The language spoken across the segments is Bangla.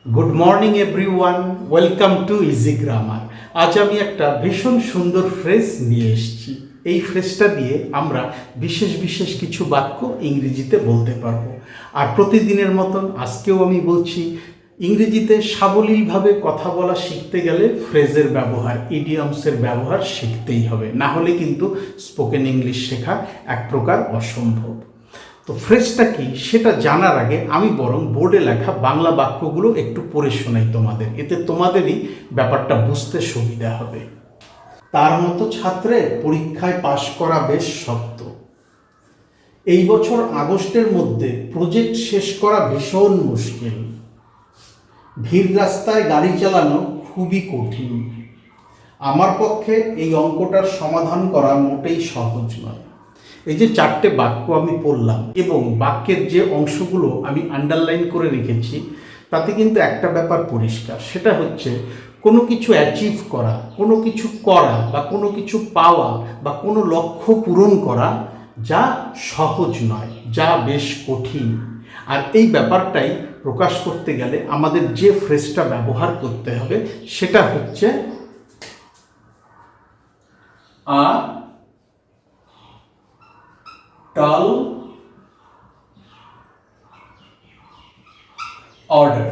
Good morning everyone, welcome to easy grammar. আজ আমি একটা ভীষণ সুন্দর ফ্রেজ নিয়ে এসেছি। এই ফ্রেজটা দিয়ে আমরা বিশেষ বিশেষ কিছু বাক্য ইংরেজিতে বলতে পারবো। আর প্রতিদিনের মতন আজকেও আমি বলছি, ইংরেজিতে সাবলীলভাবে কথা বলা শিখতে গেলে ফ্রেজের ব্যবহার, ইডিয়মসের ব্যবহার শিখতেই হবে, না হলে কিন্তু স্পোকেন ইংলিশ শেখা এক প্রকার অসম্ভব। তো ফ্রেজটা কি সেটা জানার আগে আমি বরং বোর্ডে লেখা বাংলা বাক্যগুলো একটু পড়ে শোনাই তোমাদের, এতে তোমাদেরই ব্যাপারটা বুঝতে সুবিধা হবে। তার মতো ছাত্রের পরীক্ষায় পাশ করা বেশ শক্ত। এই বছর আগস্টের মধ্যে প্রজেক্ট শেষ করা ভীষণ মুশকিল। ভিড় রাস্তায় গাড়ি চালানো খুবই কঠিন। আমার পক্ষে এই অঙ্কটার সমাধান করা মোটেই সহজ নয়। এই যে চারটে বাক্য আমি পড়লাম এবং বাক্যের যে অংশগুলো আমি আন্ডারলাইন করে রেখেছি, তাতে কিন্তু একটা ব্যাপার পরিষ্কার, সেটা হচ্ছে কোনো কিছু অ্যাচিভ করা, কোনো কিছু করা বা কোনো কিছু পাওয়া বা কোনো লক্ষ্য পূরণ করা যা সহজ নয়, যা বেশ কঠিন। আর এই ব্যাপারটাই প্রকাশ করতে গেলে আমাদের যে ফ্রেজটা ব্যবহার করতে হবে সেটা হচ্ছে আ tall order,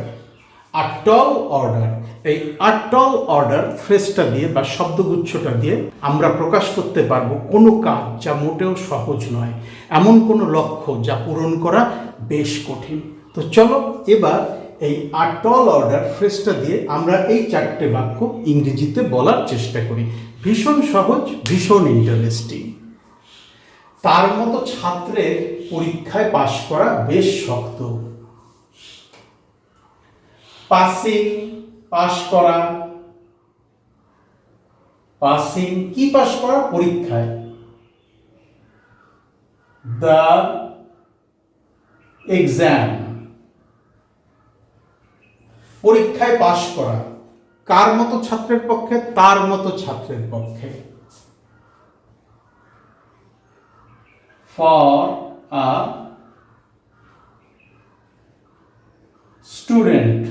a tall order। এই a tall order ফ্রেজটা দিয়ে বা শব্দগুচ্ছটা দিয়ে আমরা প্রকাশ করতে পারবো কোনো কাজ যা মোটেও সহজ নয়, এমন কোনো লক্ষ্য যা পূরণ করা বেশ কঠিন। তো চলো এবার এই a tall order ফ্রেজটা দিয়ে আমরা এই চারটে বাক্য ইংরেজিতে বলার চেষ্টা করি। ভীষণ সহজ, ভীষণ ইন্টারেস্টিং। তার মতো ছাত্রের পরীক্ষায় পাশ করা বেশ শক্ত। পাসিং, পাশ করা। পাসিং কি পাশ করা? পরীক্ষায়। দ্য এক্সাম, পরীক্ষায় পাশ করা কার মতো ছাত্রের পক্ষে? তার মতো ছাত্রের পক্ষে। For a student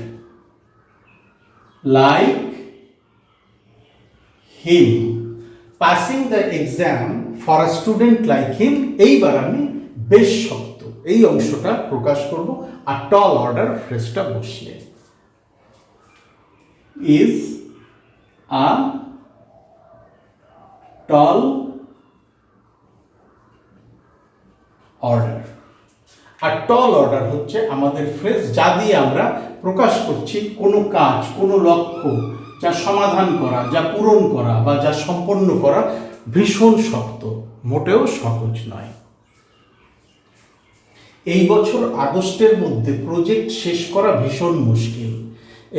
like him, passing the exam for a student like him। এইবার আমি বেশ শক্ত এই অংশটা প্রকাশ করব আর টল অর্ডার ফ্রেজটা বসিয়ে। is a tall order. আর টল অর্ডার হচ্ছে আমাদের ফ্রেজ, যা দিয়ে আমরা প্রকাশ করছি কোনো কাজ, কোনো লক্ষ্য যা সমাধান করা, যা পূরণ করা বা যা সম্পন্ন করা ভীষণ শক্ত, মোটেও সহজ নয়। এই বছর আগস্টের মধ্যে প্রজেক্ট শেষ করা ভীষণ মুশকিল।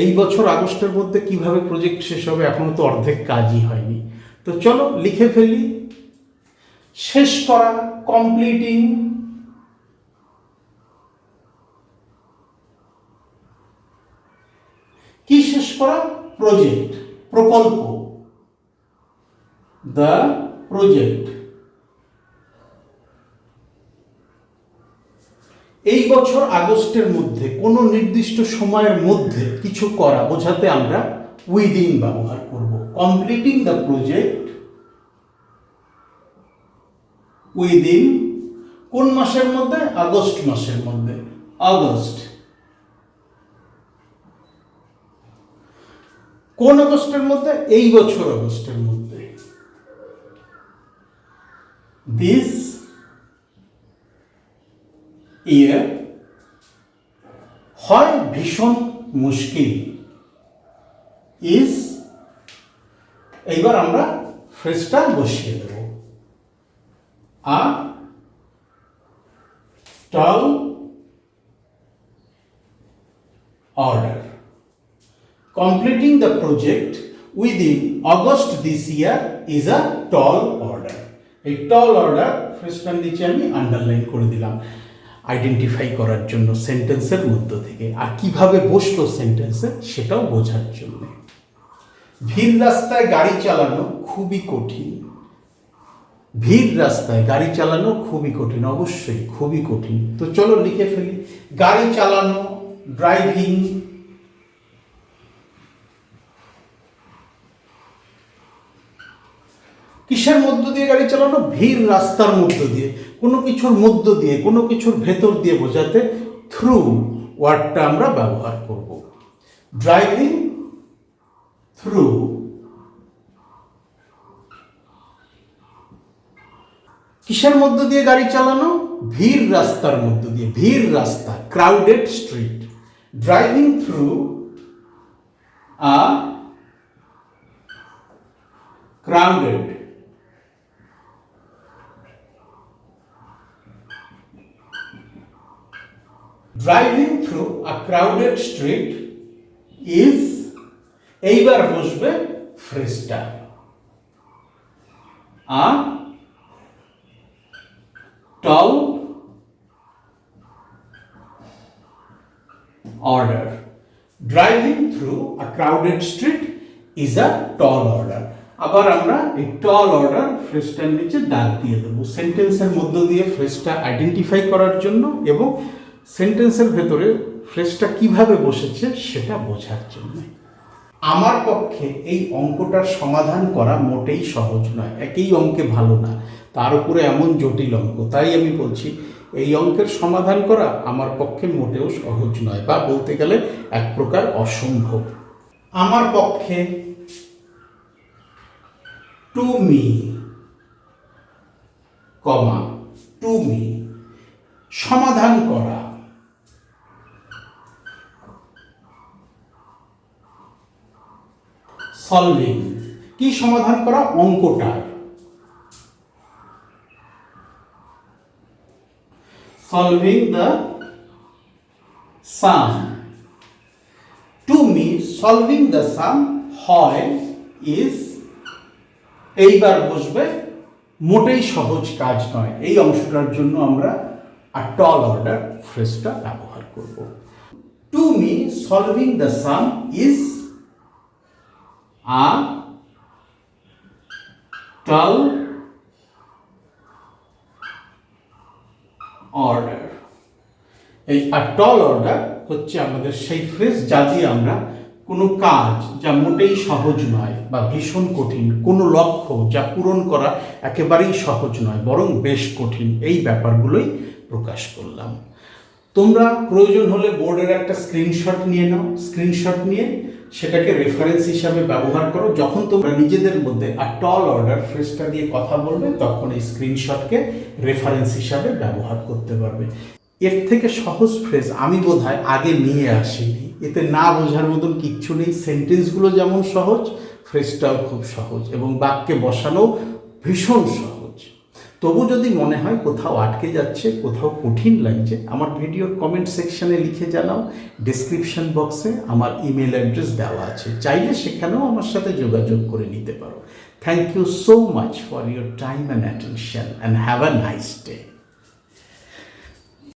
এই বছর আগস্টের মধ্যে কিভাবে প্রজেক্ট শেষ হবে? এখনো তো অর্ধেক কাজই হয়নি। তো চলো লিখে ফেলি। শেষ করা, কমপ্লিটিং। কি শেষ করা? প্রজেক্ট, প্রকল্প। The project. এই বছর আগস্টের মধ্যে, কোনো নির্দিষ্ট সময়ের মধ্যে কিছু করা বোঝাতে আমরা উইদিন ব্যবহার করব। কমপ্লিটিং দ্য প্রজেক্ট উইদিন কোন মাসের মধ্যে? আগস্ট মাসের মধ্যে। আগস্ট। কোন আগস্টের মধ্যে? এই বছর আগস্টের মধ্যে। দিস ইয়ার। হয় ভীষণ মুশকিল। ইজ। এইবার আমরা ফ্রেজটা বসিয়ে দেব। আ tall order, completing the project within August this year is a tall order। এই tall order ফ্রেজটার নিচে আমি আন্ডারলাইন করে দিলাম আইডেন্টিফাই করার জন্য সেন্টেন্সের মধ্য থেকে, আর কিভাবে বসলো সেন্টেন্সে সেটাও বোঝার জন্য। ভিড় রাস্তায় গাড়ি চালানো খুবই কঠিন। ভিড় রাস্তায় গাড়ি চালানো খুবই কঠিন, অবশ্যই খুবই কঠিন। তো চলো লিখে ফেলি। গাড়ি চালানো, ড্রাইভিং। কিসের মধ্য দিয়ে গাড়ি চালানো? ভিড় রাস্তার মধ্য দিয়ে, কোনো কিছুর মধ্য দিয়ে, কোনো কিছুর ভেতর দিয়ে বোঝাতে থ্রু ওয়ার্ডটা আমরা ব্যবহার করব। Driving through. কিসের মধ্য দিয়ে গাড়ি চালানো? ভিড় রাস্তার মধ্য দিয়ে, ভিড় রাস্তা, crowded street. Driving through a crowded driving through a crowded street is এইবার বসবে ফ্রেজটা a tall order. Driving through a crowded street is a tall order. আবার আমরা এই টল অর্ডার ফ্রেজটার নিচে দাগ দিয়ে দেবো সেন্টেন্সের মধ্য দিয়ে ফ্রেজটা আইডেন্টিফাই করার জন্য এবং সেন্টেন্সের ভেতরে ফ্রেজটা কিভাবে বসেছে সেটা বোঝার জন্য। আমার পক্ষে এই অঙ্কটার সমাধান করা মোটেই সহজ নয়, একই অঙ্কে ভালো না, তার উপরে এমন জটিল অঙ্ক। তাই আমি বলছি এই অঙ্কের সমাধান করা আমার পক্ষে মোটেও সহজ নয়, বা বলতে গেলে এক প্রকার অসম্ভব। আমার পক্ষে to me, comma to me, সমাধান করা। সলভিং, কি সমাধান করা? অঙ্কটার। Solving the sum. To me solving the sum হয় ইজ, এইবার বসবে মোটেই সহজ কাজ নয়। এই অংশটার জন্য আমরা আ টল অর্ডার ফ্রেজটা ব্যবহার করব। To me solving the sum is a tall order. এই আ টল অর্ডার হচ্ছে আমাদের সেই ফ্রেজ যা দিয়ে আমরা কোনো কাজ যা মোটেই সহজ নয় বা ভীষণ কঠিন, কোনো লক্ষ্য যা পূরণ করা একেবারেই সহজ নয় বরং বেশ কঠিন, এই ব্যাপারগুলোই প্রকাশ করলাম। তোমরা প্রয়োজন হলে বোর্ডের একটা স্ক্রিনশট নিয়ে নাও, স্ক্রিনশট নিয়ে সেটাকে রেফারেন্স হিসাবে ব্যবহার করো। যখন তোমরা নিজেদের মধ্যে আ টল অর্ডার ফ্রেজটা দিয়ে কথা বলবে তখন এই স্ক্রিনশটকে রেফারেন্স হিসাবে ব্যবহার করতে পারবে। এর থেকে সহজ ফ্রেজ আমি বোধহয় আগে নিয়ে আসিনি। এতে না বোঝার মতন কিচ্ছু নেই। সেন্টেন্সগুলো যেমন সহজ, ফ্রেজটাও খুব সহজ এবং বাক্যে বসানো ভীষণ সহজ। তবু যদি মনে হয় কোথাও আটকে যাচ্ছে, কোথাও কঠিন লাগছে, আমার ভিডিওর কমেন্ট সেকশনে লিখে জানাও। ডেসক্রিপশন বক্সে আমার ইমেল অ্যাড্রেস দেওয়া আছে, চাইলে সেখানেও আমার সাথে যোগাযোগ করে নিতে পারো। Thank you so much for your time and attention and have a nice day.